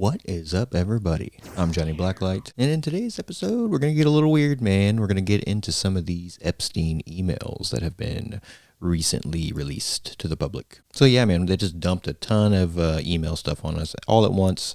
What is up, everybody? I'm Johnny Blacklight, and in today's episode, we're going to get a little weird, man. We're going to get into some of these Epstein emails that have been recently released to the public. So yeah, man, they just dumped a ton of email stuff on us all at once.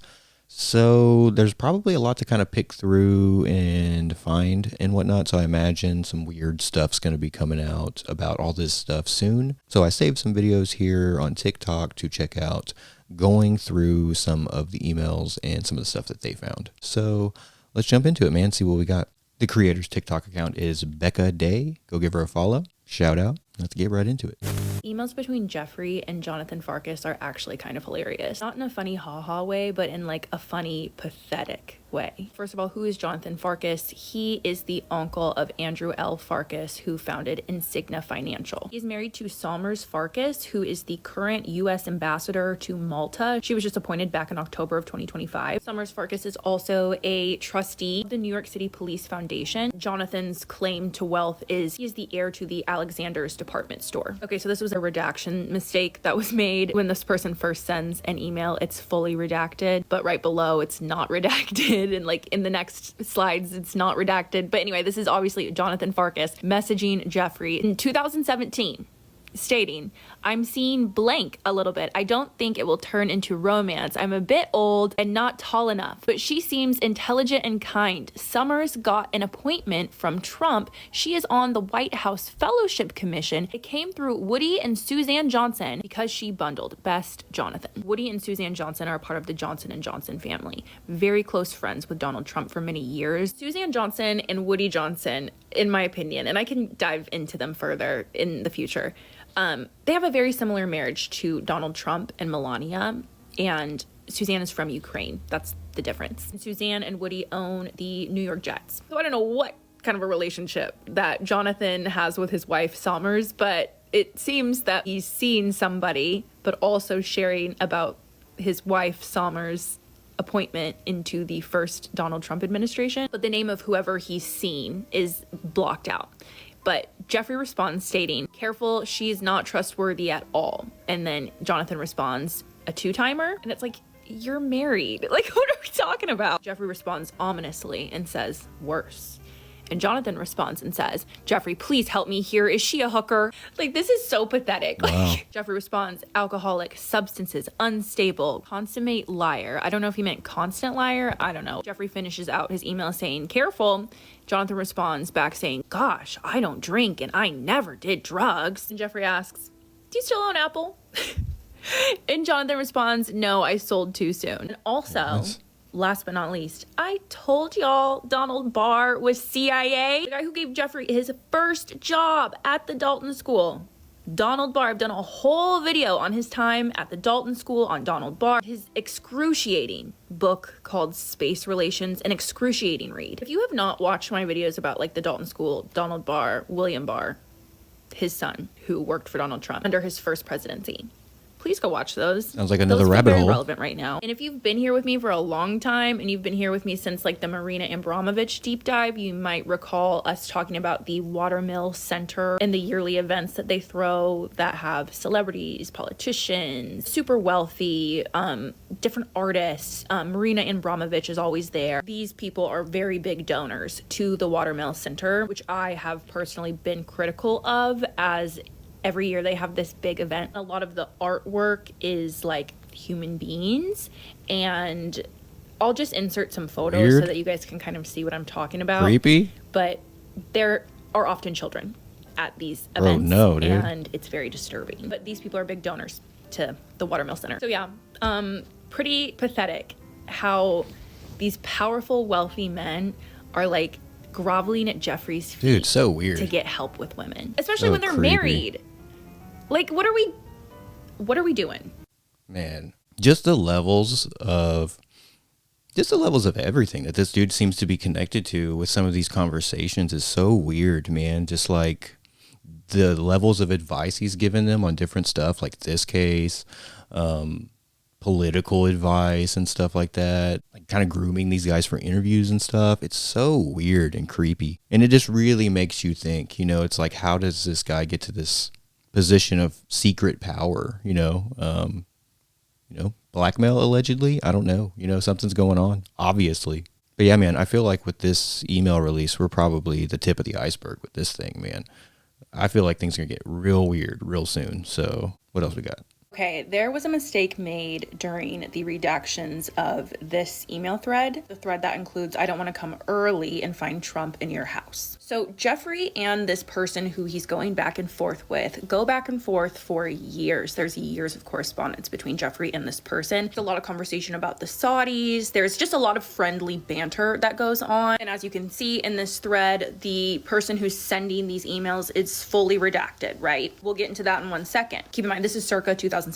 So there's probably a lot to kind of pick through and find and whatnot. So I imagine some weird stuff's going to be coming out about all this stuff soon. So I saved some videos here on TikTok to check out, going through some of the emails and some of the stuff that they found. So let's jump into it, man. See what we got. The creator's TikTok account is Becca Day. Go give her a follow. Shout out. Let's get right into it. Emails between Jeffrey and Jonathan Farkas are actually kind of hilarious. Not in a funny ha-ha way, but in like a funny, pathetic way. First of all, who is Jonathan Farkas? He is the uncle of Andrew L. Farkas, who founded Insignia Financial. He's married to Somers Farkas, who is the current U.S. ambassador to Malta. She was just appointed back in October of 2025. Somers Farkas is also a trustee of the New York City Police Foundation. Jonathan's claim to wealth is he is the heir to the Alexander's department store. Okay, so this was a redaction mistake that was made. When this person first sends an email, it's fully redacted, but right below it's not redacted, and like in the next slides it's not redacted. But anyway, this is obviously Jonathan Farkas messaging Jeffrey in 2017 stating, "I'm seeing blank a little bit. I don't think it will turn into romance. I'm a bit old and not tall enough, but she seems intelligent and kind. Summers got an appointment from Trump. She is on the White House Fellowship Commission. It came through Woody and Suzanne Johnson because she bundled. Best, Jonathan." Woody and Suzanne Johnson are part of the Johnson & Johnson family. Very close friends with Donald Trump for many years. Suzanne Johnson and Woody Johnson, in my opinion, and I can dive into them further in the future, they have a very similar marriage to Donald Trump and Melania, and Suzanne is from Ukraine. That's the difference. Suzanne and Woody own the New York Jets. So I don't know what kind of a relationship that Jonathan has with his wife Somers, but it seems that he's seen somebody, but also sharing about his wife Somers' appointment into the first Donald Trump administration, but the name of whoever he's seen is blocked out. But Jeffrey responds stating, "Careful, she's not trustworthy at all." And then Jonathan responds, "A two-timer?" And it's like, you're married. Like, what are we talking about? Jeffrey responds ominously and says, "Worse." And Jonathan responds and says, "Jeffrey, please help me here. Is she a hooker?" Like, this is so pathetic. Wow. Like, Jeffrey responds, "Alcoholic, substances, unstable, consummate liar." I don't know if he meant constant liar. I don't know. Jeffrey finishes out his email saying, "Careful." Jonathan responds back saying, "Gosh, I don't drink and I never did drugs." And Jeffrey asks, "Do you still own Apple?" And Jonathan responds, "No, I sold too soon." And also, last but not least, I told y'all Donald Barr was CIA, the guy who gave Jeffrey his first job at the Dalton School. Donald Barr, I've done a whole video on his time at the Dalton School on Donald Barr, his excruciating book called Space Relations, an excruciating read. If you have not watched my videos about like the Dalton School, Donald Barr, William Barr, his son, who worked for Donald Trump under his first presidency, please go watch those. Sounds like another those rabbit very hole. Relevant right now. And if you've been here with me for a long time, and you've been here with me since like the Marina Abramovich deep dive, you might recall us talking about the Watermill Center and the yearly events that they throw that have celebrities, politicians, super wealthy, different artists. Marina Abramovich is always there. These people are very big donors to the Watermill Center, which I have personally been critical of, as every year they have this big event. A lot of the artwork is like human beings, and I'll just insert some photos Weird. so that you guys can kind of see what I'm talking about. Creepy. But there are often children at these events. Oh no, dude. And it's very disturbing. But these people are big donors to the Watermill Center. So yeah, pretty pathetic how these powerful, wealthy men are like groveling at Jeffrey's feet. Dude, so weird. To get help with women, especially So when they're creepy. married. Like, what are we doing? Man, just the levels of everything that this dude seems to be connected to with some of these conversations is so weird, man. Just like the levels of advice he's given them on different stuff, like this case, political advice and stuff like that, like kind of grooming these guys for interviews and stuff. It's so weird and creepy. And it just really makes you think, it's like, how does this guy get to this position of secret power, blackmail allegedly. I don't know. Something's going on, obviously. But yeah, man, I feel like with this email release, we're probably the tip of the iceberg with this thing, man. I feel like things are going to get real weird real soon. So what else we got? Okay, there was a mistake made during the redactions of this email thread. The thread that includes, I don't want to come early and find Trump in your house. So Jeffrey and this person who he's going back and forth with go back and forth for years. There's years of correspondence between Jeffrey and this person. There's a lot of conversation about the Saudis. There's just a lot of friendly banter that goes on. And as you can see in this thread, the person who's sending these emails is fully redacted, right? We'll get into that in 1 second. Keep in mind, this is circa 2017.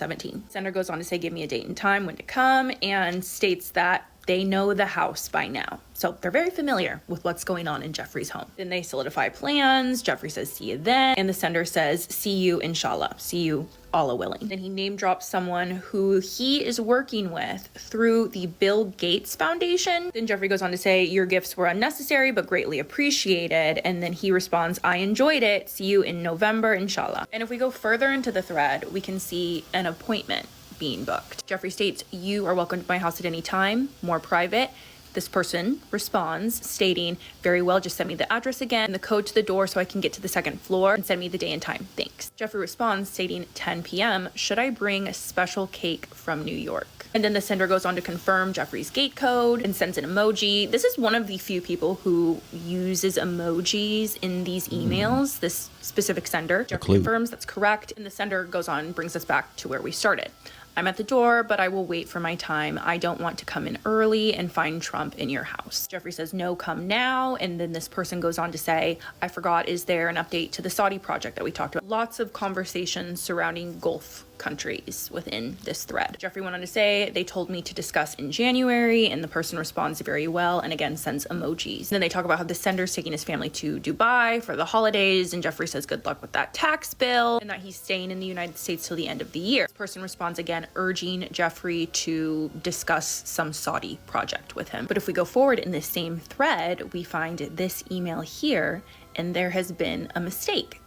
Sender goes on to say, give me a date and time when to come, and states that they know the house by now. So they're very familiar with what's going on in Jeffrey's home. Then they solidify plans. Jeffrey says, see you then. And the sender says, see you, inshallah. See you, Allah willing. Then he name drops someone who he is working with through the Bill Gates Foundation. Then Jeffrey goes on to say, your gifts were unnecessary, but greatly appreciated. And then he responds, I enjoyed it. See you in November, inshallah. And if we go further into the thread, we can see an appointment being booked. Jeffrey states, you are welcome to my house at any time, more private. This person responds stating, very well, just send me the address again and the code to the door so I can get to the second floor, and send me the day and time. Thanks. Jeffrey responds stating 10 p.m. Should I bring a special cake from New York? And then the sender goes on to confirm Jeffrey's gate code and sends an emoji. This is one of the few people who uses emojis in these emails, this specific sender. Jeffrey confirms that's correct, and the sender goes on and brings us back to where we started. I'm at the door, but I will wait for my time. I don't want to come in early and find Trump in your house. Jeffrey says, no, come now. And then this person goes on to say, I forgot, is there an update to the Saudi project that we talked about? Lots of conversations surrounding Gulf countries within this thread. Jeffrey went on to say, they told me to discuss in January, and the person responds very well and again sends emojis. Then they talk about how the sender's taking his family to Dubai for the holidays, and Jeffrey says good luck with that tax bill and that he's staying in the United States till the end of the year. This person responds again, urging Jeffrey to discuss some Saudi project with him. But if we go forward in this same thread, we find this email here, and there has been a mistake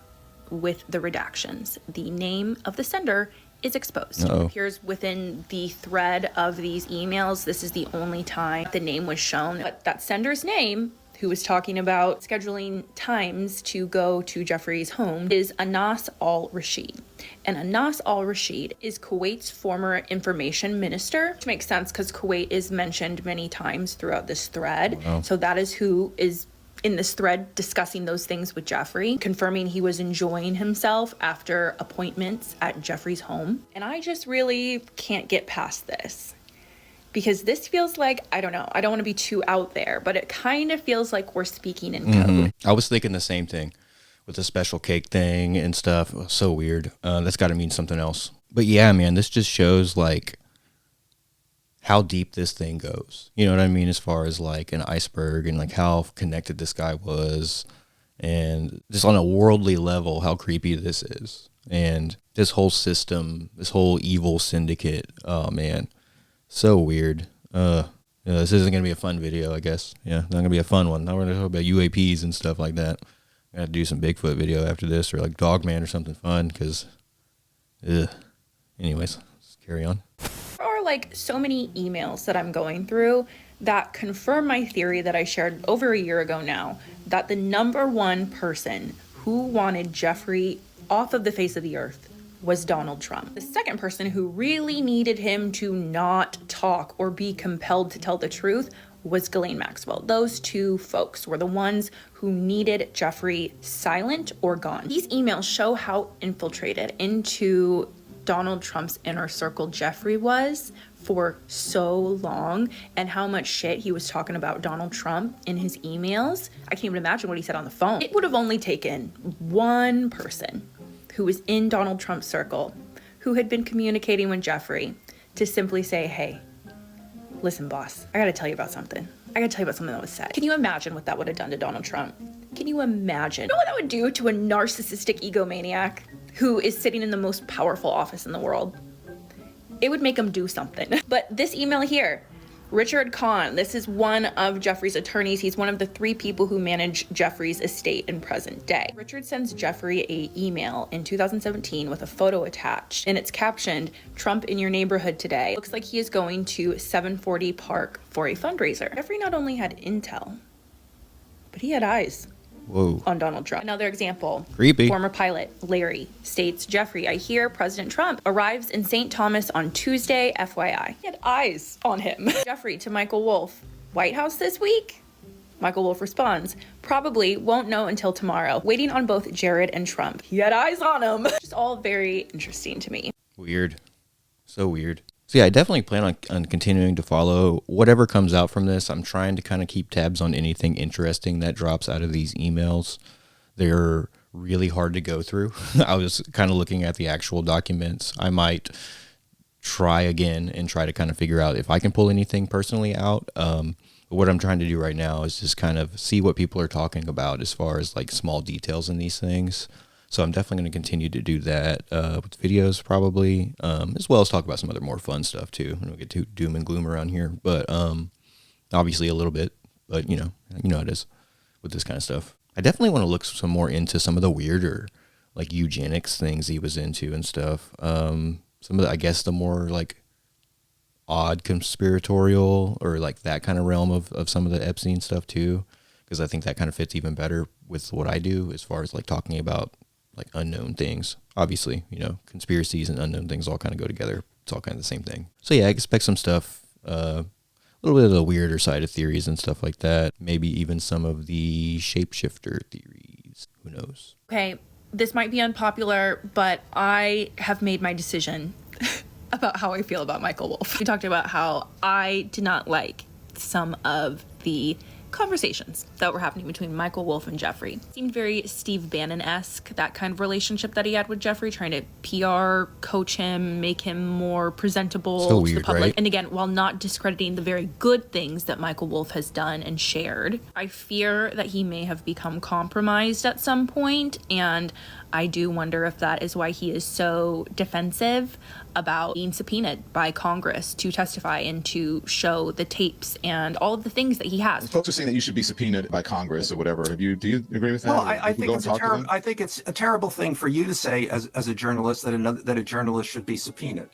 with the redactions. The name of the sender is exposed. It appears within the thread of these emails. This is the only time the name was shown. But that sender's name, who was talking about scheduling times to go to Jeffrey's home, is Anas al-Rashid. And Anas al-Rashid is Kuwait's former information minister, which makes sense because Kuwait is mentioned many times throughout this thread. Wow. So that is who is in this thread discussing those things with Jeffrey, confirming he was enjoying himself after appointments at Jeffrey's home. And I just really can't get past this, because this feels like, I don't know, I don't want to be too out there, but it kind of feels like we're speaking in code. I was thinking the same thing with the special cake thing and stuff. It was so weird. That's got to mean something else. But yeah, man, this just shows like how deep this thing goes. You know what I mean? As far as like an iceberg, and like how connected this guy was, and just on a worldly level, how creepy this is. And this whole system, this whole evil syndicate, oh man, so weird. This isn't going to be a fun video, I guess. Yeah, not going to be a fun one. Now we're going to talk about UAPs and stuff like that. I got to do some Bigfoot video after this, or like Dogman or something fun, because, anyways, let's carry on. There are like so many emails that I'm going through that confirm my theory that I shared over a year ago now, that the number one person who wanted Jeffrey off of the face of the earth was Donald Trump. The second person who really needed him to not talk or be compelled to tell the truth was Ghislaine Maxwell. Those two folks were the ones who needed Jeffrey silent or gone. These emails show how infiltrated into Donald Trump's inner circle Jeffrey was for so long, and how much shit he was talking about Donald Trump in his emails. I can't even imagine what he said on the phone. It would have only taken one person who was in Donald Trump's circle, who had been communicating with Jeffrey, to simply say, hey, listen, boss, I gotta tell you about something. I gotta tell you about something that was said. Can you imagine what that would have done to Donald Trump? Can you imagine? You know what that would do to a narcissistic egomaniac who is sitting in the most powerful office in the world? It would make him do something. But this email here, Richard Kahn, this is one of Jeffrey's attorneys. He's one of the 3 people who manage Jeffrey's estate in present day. Richard sends Jeffrey an email in 2017 with a photo attached, and it's captioned, "Trump in your neighborhood today. Looks like he is going to 740 Park for a fundraiser." Jeffrey not only had intel, but he had eyes. Whoa. On Donald Trump. Another example. Creepy. Former pilot Larry states, "Jeffrey, I hear President Trump arrives in St. Thomas on Tuesday, FYI." He had eyes on him. Jeffrey to Michael Wolff, "White House this week?" Michael Wolff responds, "Probably won't know until tomorrow. Waiting on both Jared and Trump." He had eyes on him. Just all very interesting to me. Weird. So weird. So yeah, I definitely plan on continuing to follow whatever comes out from this. I'm trying to kind of keep tabs on anything interesting that drops out of these emails. They're really hard to go through. I was kind of looking at the actual documents. I might try again and try to kind of figure out if I can pull anything personally out. But what I'm trying to do right now is just kind of see what people are talking about as far as like small details in these things. So I'm definitely going to continue to do that with videos probably, as well as talk about some other more fun stuff too. I don't get too doom and gloom around here, but obviously a little bit. But you know how it is with this kind of stuff. I definitely want to look some more into some of the weirder like eugenics things he was into and stuff. Some of the, I guess, the more like odd conspiratorial or like that kind of realm of some of the Epstein stuff too, because I think that kind of fits even better with what I do as far as like talking about like unknown things. Obviously, conspiracies and unknown things all kind of go together. It's all kind of the same thing. So yeah, I expect some stuff, a little bit of the weirder side of theories and stuff like that. Maybe even some of the shapeshifter theories. Who knows? Okay, this might be unpopular, but I have made my decision about how I feel about Michael Wolff. We talked about how I did not like some of the conversations that were happening between Michael Wolff and Jeffrey. It seemed very Steve Bannon-esque, that kind of relationship that he had with Jeffrey, trying to PR coach him, make him more presentable to the public. Right? And again, while not discrediting the very good things that Michael Wolff has done and shared, I fear that he may have become compromised at some point, and I do wonder if that is why he is so defensive about being subpoenaed by Congress to testify and to show the tapes and all of the things that he has. Folks are saying that you should be subpoenaed by Congress or whatever. Do you agree with that? Well, I think it's a terrible thing for you to say as a journalist that a journalist should be subpoenaed.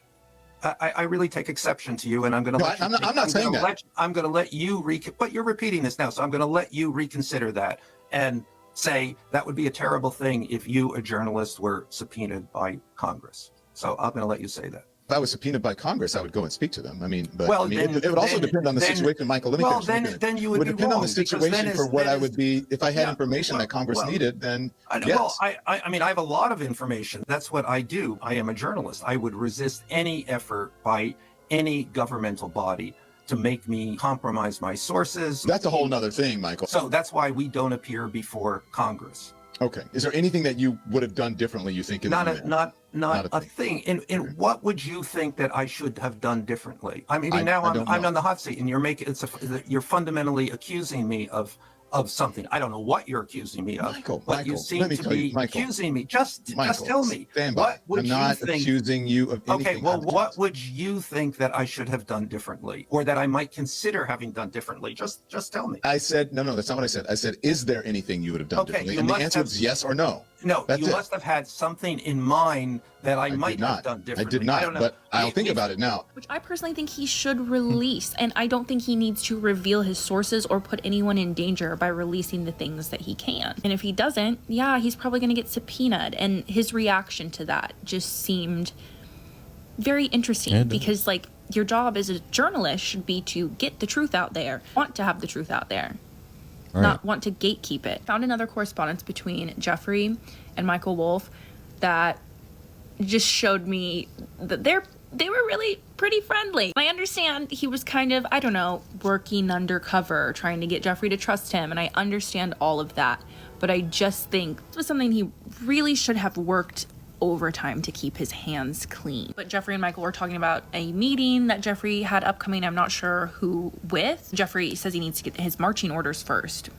I really take exception to you, and I'm going to I'm not saying that. I'm going to let you but you're repeating this now, so I'm going to let you reconsider that and say that would be a terrible thing if you, a journalist, were subpoenaed by Congress. So I'm going to let you say that. If I was subpoenaed by Congress, I would go and speak to them. It would also depend on the situation, Michael. Let me finish. Then you would depend on the situation for what I would be if I had information that Congress needed. Then yes. Well, I have a lot of information. That's what I do. I am a journalist. I would resist any effort by any governmental body to make me compromise my sources. That's a whole nother thing, Michael. So that's why we don't appear before Congress. Okay. Is there anything that you would have done differently, you think? Not a thing. And what would you think that I should have done differently? I'm on the hot seat, and you're fundamentally accusing me of something. I don't know what you're accusing me of, but you seem to be accusing me. Just tell me. What would you think? I'm not accusing you of anything. Okay, well, what would you think that I should have done differently, or that I might consider having done differently? Just tell me. I said, no, that's not what I said. I said, is there anything you would have done differently? And the answer is yes or no. No, you must have had something in mind that I might have done differently. I did not, but I'll think about it now. Which I personally think he should release, and I don't think he needs to reveal his sources or put anyone in danger by releasing the things that he can. And if he doesn't, yeah, he's probably going to get subpoenaed. And his reaction to that just seemed very interesting because, like, your job as a journalist should be to get the truth out there, want to have the truth out there. Right. Not want to gatekeep it. Found another correspondence between Jeffrey and Michael Wolff that just showed me that they were really pretty friendly. I understand he was kind of, working undercover, trying to get Jeffrey to trust him, and I understand all of that. But I just think this was something he really should have worked overtime to keep his hands clean. But Jeffrey and Michael were talking about a meeting that Jeffrey had upcoming. I'm not sure who with. Jeffrey says he needs to get his marching orders first.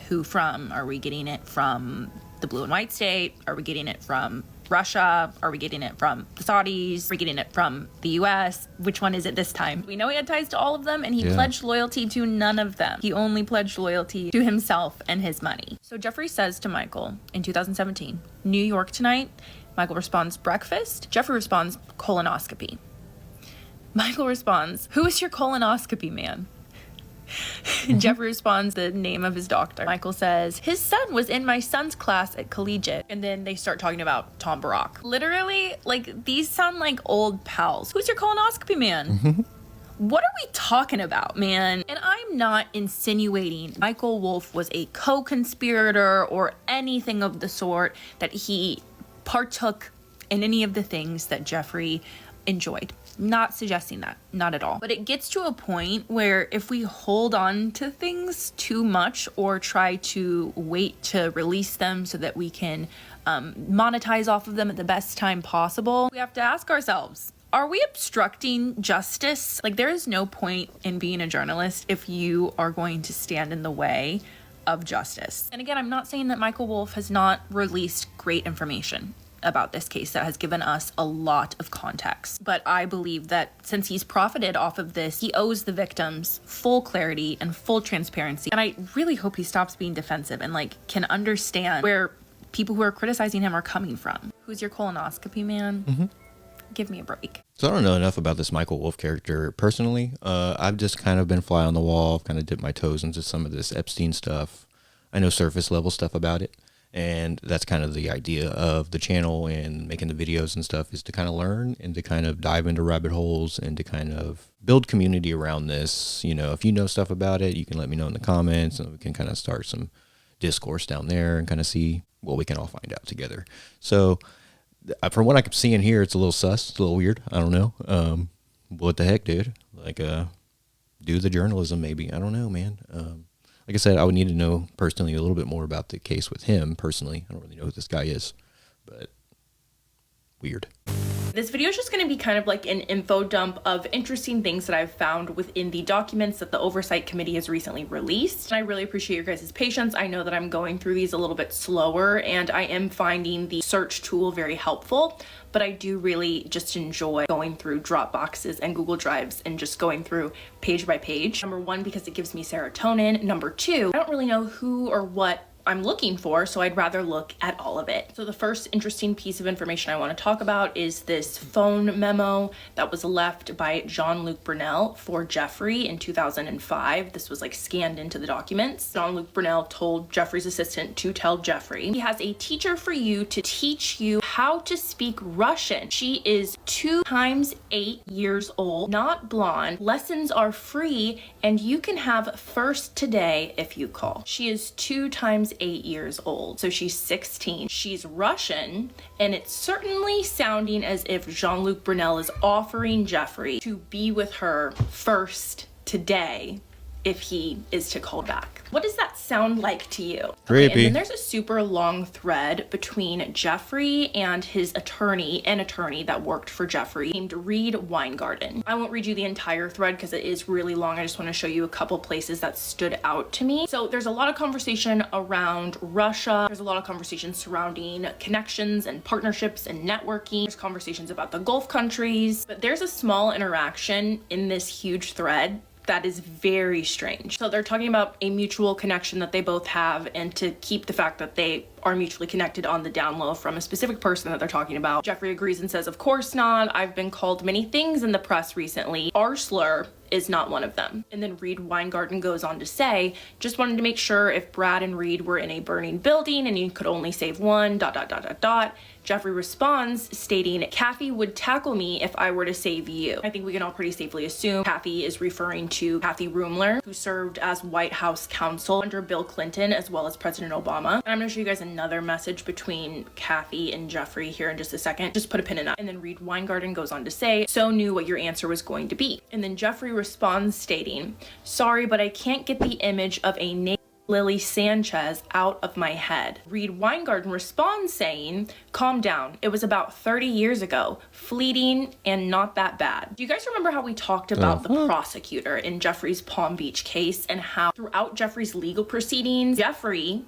Who from? Are we getting it from the blue and white state? Are we getting it from Russia? Are we getting it from the Saudis? Are we getting it from the US? Which one is it this time? We know he had ties to all of them, and he pledged loyalty to none of them. He only pledged loyalty to himself and his money. So Jeffrey says to Michael in 2017, New York tonight. Michael responds, breakfast. Jeffrey responds, colonoscopy. Michael responds, who is your colonoscopy man? Jeffrey responds the name of his doctor. Michael says, his son was in my son's class at collegiate. And then they start talking about Tom Barak. Literally, like, these sound like old pals. Who's your colonoscopy man? What are we talking about, man? And I'm not insinuating Michael Wolff was a co-conspirator or anything of the sort, that he partook in any of the things that Jeffrey enjoyed. Not suggesting that, not at all. But it gets to a point where if we hold on to things too much or try to wait to release them so that we can monetize off of them at the best time possible, we have to ask ourselves, are we obstructing justice? Like, there is no point in being a journalist if you are going to stand in the way of justice. And again, I'm not saying that Michael Wolff has not released great information about this case that has given us a lot of context. But I believe that since he's profited off of this, he owes the victims full clarity and full transparency. And I really hope he stops being defensive and like can understand where people who are criticizing him are coming from. Who's your colonoscopy man? Give me a break. So I don't know enough about this Michael Wolff character personally. I've just kind of been fly on the wall. I've kind of dipped my toes into some of this Epstein stuff. I know surface level stuff about it. And that's kind of the idea of the channel and making the videos and stuff, is to kind of learn and to kind of dive into rabbit holes and to kind of build community around this. You know, if you know stuff about it, you can let me know in the comments and we can kind of start some discourse down there and kind of see what we can all find out together. So from what I can see in here, it's a little sus, it's a little weird. I don't know. What the heck, dude? Like, do the journalism maybe. I don't know, man. Like I said, I would need to know personally a little bit more about the case with him personally. I don't really know who this guy is, but weird. This video is just going to be kind of like an info dump of interesting things that I've found within the documents that the Oversight Committee has recently released. And I really appreciate your guys' patience. I know that I'm going through these a little bit slower, and I am finding the search tool very helpful, but I do really just enjoy going through Dropboxes and Google Drives and just going through page by page. Number one, because it gives me serotonin. Number two, I don't really know who or what I'm looking for, so I'd rather look at all of it. So the first interesting piece of information I want to talk about is this phone memo that was left by Jean-Luc Brunel for Jeffrey in 2005. This was like scanned into the documents. Jean-Luc Brunel told Jeffrey's assistant to tell Jeffrey, he has a teacher for you to teach you how to speak Russian. She is 2 times 8 years old, not blonde. Lessons are free, and you can have first today if you call. She is 2 times 8 years old, so she's 16. She's Russian, and it's certainly sounding as if Jean-Luc Brunel is offering Jeffrey to be with her first today if he is to call back. What does that sound like to you? Creepy. Okay, and then there's a super long thread between Jeffrey and his attorney, an attorney that worked for Jeffrey named Reed Weingarten. I won't read you the entire thread because it is really long. I just want to show you a couple places that stood out to me. So there's a lot of conversation around Russia. There's a lot of conversation surrounding connections and partnerships and networking. There's conversations about the Gulf countries, but there's a small interaction in this huge thread that is very strange. So they're talking about a mutual connection that they both have, and to keep the fact that they are mutually connected on the down low from a specific person that they're talking about. Jeffrey agrees and says, of course not. I've been called many things in the press recently. Our slur is not one of them. And then Reed Weingarten goes on to say, just wanted to make sure if Brad and Reed were in a burning building and you could only save one, ... Jeffrey responds stating, Kathy would tackle me if I were to save you. I think we can all pretty safely assume Kathy is referring to Kathy Rumler, who served as White House counsel under Bill Clinton as well as President Obama. And I'm gonna show you guys another message between Kathy and Jeffrey here in just a second. Just put a pin in that. And then Reed Weingarten goes on to say, so knew what your answer was going to be. And then Jeffrey responds stating, sorry, but I can't get the image of a naked Lily Sanchez out of my head. Reed Weingarten responds saying, calm down. It was about 30 years ago, fleeting and not that bad. Do you guys remember how we talked about the prosecutor in Jeffrey's Palm Beach case and how throughout Jeffrey's legal proceedings, Jeffrey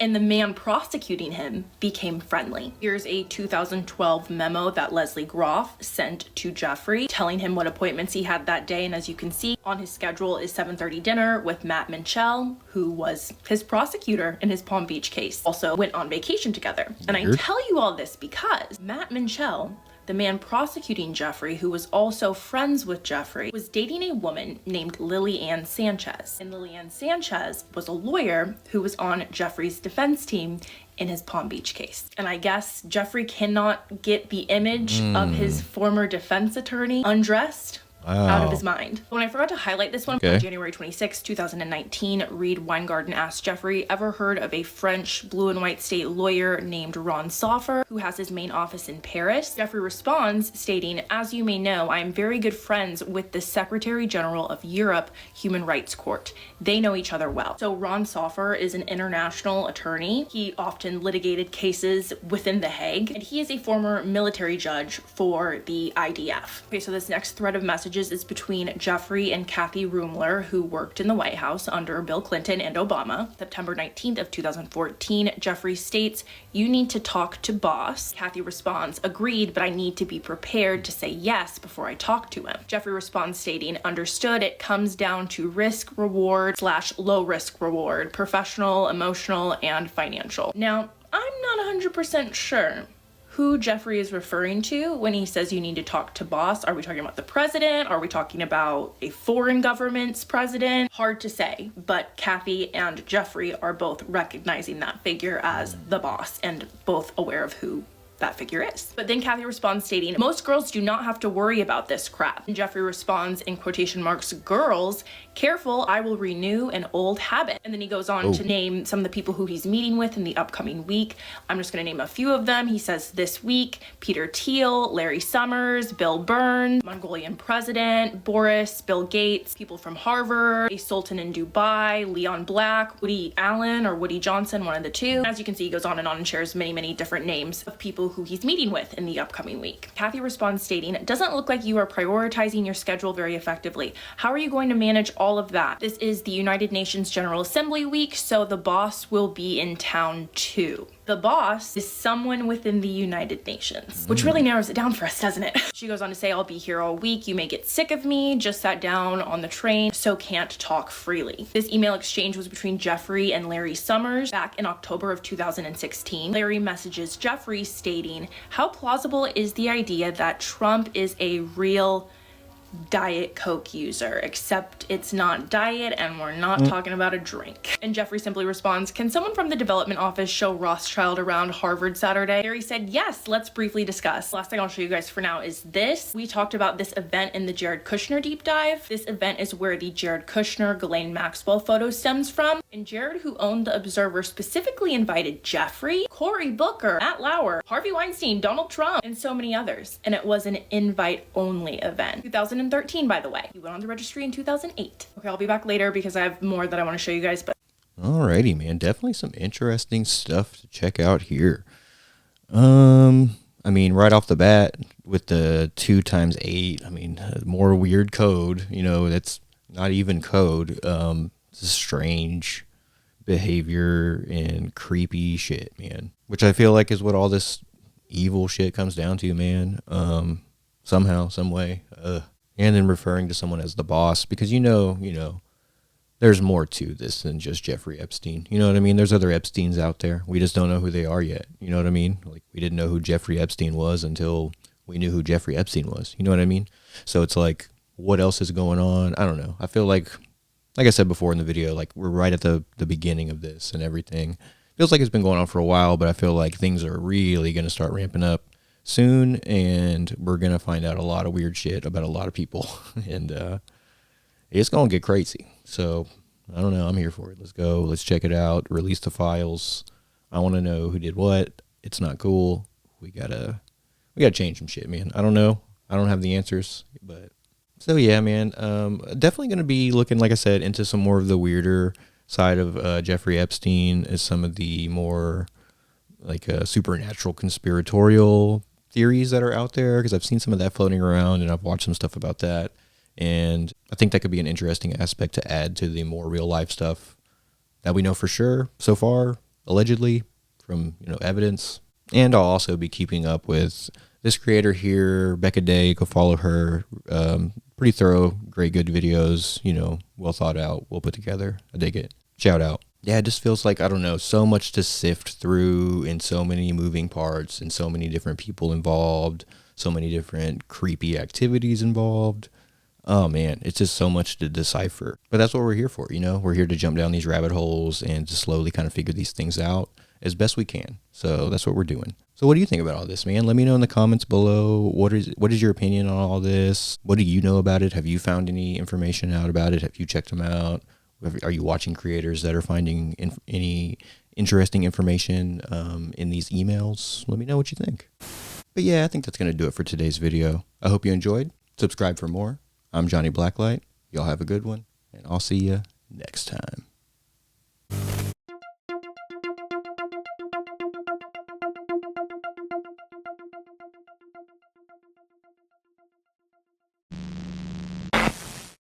and the man prosecuting him became friendly. Here's a 2012 memo that Leslie Groff sent to Jeffrey telling him what appointments he had that day, and as you can see on his schedule is 7:30 dinner with Matt Minchell, who was his prosecutor in his Palm Beach case. Also went on vacation together. And I tell you all this because Matt Minchell, the man prosecuting Jeffrey, who was also friends with Jeffrey, was dating a woman named Lily Ann Sanchez. And Lily Ann Sanchez was a lawyer who was on Jeffrey's defense team in his Palm Beach case. And I guess Jeffrey cannot get the image of his former defense attorney undressed out of his mind. When I forgot to highlight this one, on January 26, 2019, Reed Weingarten asked Jeffrey, ever heard of a French blue and white state lawyer named Ron Soffer, who has his main office in Paris? Jeffrey responds, stating, as you may know, I am very good friends with the Secretary General of Europe Human Rights Court. They know each other well. So Ron Soffer is an international attorney. He often litigated cases within The Hague, and he is a former military judge for the IDF. Okay, so this next thread of messages is between Jeffrey and Kathy Rumler, who worked in the White House under Bill Clinton and Obama. September 19th of 2014, Jeffrey states, you need to talk to boss. Kathy responds, agreed, but I need to be prepared to say yes before I talk to him. Jeffrey responds stating, understood, it comes down to risk reward / low risk reward, professional, emotional, and financial. Now, I'm not 100% sure who Jeffrey is referring to when he says you need to talk to boss. Are we talking about the president? Are we talking about a foreign government's president? Hard to say, but Kathy and Jeffrey are both recognizing that figure as the boss and both aware of who that figure is. But then Kathy responds stating, most girls do not have to worry about this crap. And Jeffrey responds in quotation marks, girls, careful, I will renew an old habit. And then he goes on to name some of the people who he's meeting with in the upcoming week. I'm just going to name a few of them. He says this week, Peter Thiel, Larry Summers, Bill Burns, Mongolian president, Boris, Bill Gates, people from Harvard, a sultan in Dubai, Leon Black, Woody Allen or Woody Johnson, one of the two. As you can see, he goes on and shares many, many different names of people who he's meeting with in the upcoming week. Kathy responds stating, it doesn't look like you are prioritizing your schedule very effectively. How are you going to manage all of that? This is the United Nations General Assembly week, so the boss will be in town too. The boss is someone within the United Nations, which really narrows it down for us, doesn't it? She goes on to say, I'll be here all week. You may get sick of me. Just sat down on the train, so can't talk freely. This email exchange was between Jeffrey and Larry Summers back in October of 2016. Larry messages Jeffrey stating, how plausible is the idea that Trump is a real Diet Coke user, except it's not diet and we're not talking about a drink. And Jeffrey simply responds, can someone from the development office show Rothschild around Harvard Saturday? Larry said, yes, let's briefly discuss. Last thing I'll show you guys for now is this. We talked about this event in the Jared Kushner deep dive. This event is where the Jared Kushner, Ghislaine Maxwell photo stems from. And Jared, who owned the Observer, specifically invited Jeffrey, Cory Booker, Matt Lauer, Harvey Weinstein, Donald Trump, and so many others. And it was an invite-only event. 2013, by the way. He went on the registry in 2008. Okay, I'll be back later because I have more that I want to show you guys, but alrighty, man. Definitely some interesting stuff to check out here. I mean, right off the bat with the 2 times 8, I mean, more weird code, you know, that's not even code. It's strange behavior and creepy shit, man, which I feel like is what all this evil shit comes down to, man. Somehow, some way, and then referring to someone as the boss, because you know, there's more to this than just Jeffrey Epstein. You know what I mean? There's other Epsteins out there. We just don't know who they are yet. You know what I mean? Like, we didn't know who Jeffrey Epstein was until we knew who Jeffrey Epstein was. You know what I mean? So it's like, what else is going on? I don't know. I feel like I said before in the video, like, we're right at the beginning of this and everything. Feels like it's been going on for a while, but I feel like things are really going to start ramping up soon, and we're going to find out a lot of weird shit about a lot of people, and it's going to get crazy. So, I don't know. I'm here for it. Let's go. Let's check it out. Release the files. I want to know who did what. It's not cool. We gotta change some shit, man. I don't know. I don't have the answers, but so yeah, man. Definitely going to be looking, like I said, into some more of the weirder side of Jeffrey Epstein, as some of the more like supernatural conspiratorial theories that are out there, because I've seen some of that floating around and I've watched some stuff about that, and I think that could be an interesting aspect to add to the more real life stuff that we know for sure so far. allegedly, from, evidence. And I'll also be keeping up with this creator here, Becca Day. Go follow her. Pretty thorough, great, good videos, well thought out, well put together. I dig it. Shout out. Yeah, it just feels like, I don't know, so much to sift through and so many moving parts and so many different people involved, so many different creepy activities involved. Oh man, it's just so much to decipher. But that's what we're here for, We're here to jump down these rabbit holes and to slowly kind of figure these things out as best we can. So that's what we're doing. So what do you think about all this, man? Let me know in the comments below. What is your opinion on all this? What do you know about it? Have you found any information out about it? Have you checked them out? Are you watching creators that are finding any interesting information in these emails? Let me know what you think. But yeah, I think that's going to do it for today's video. I hope you enjoyed. Subscribe for more. I'm Johnny Blacklight. Y'all have a good one, and I'll see you next time.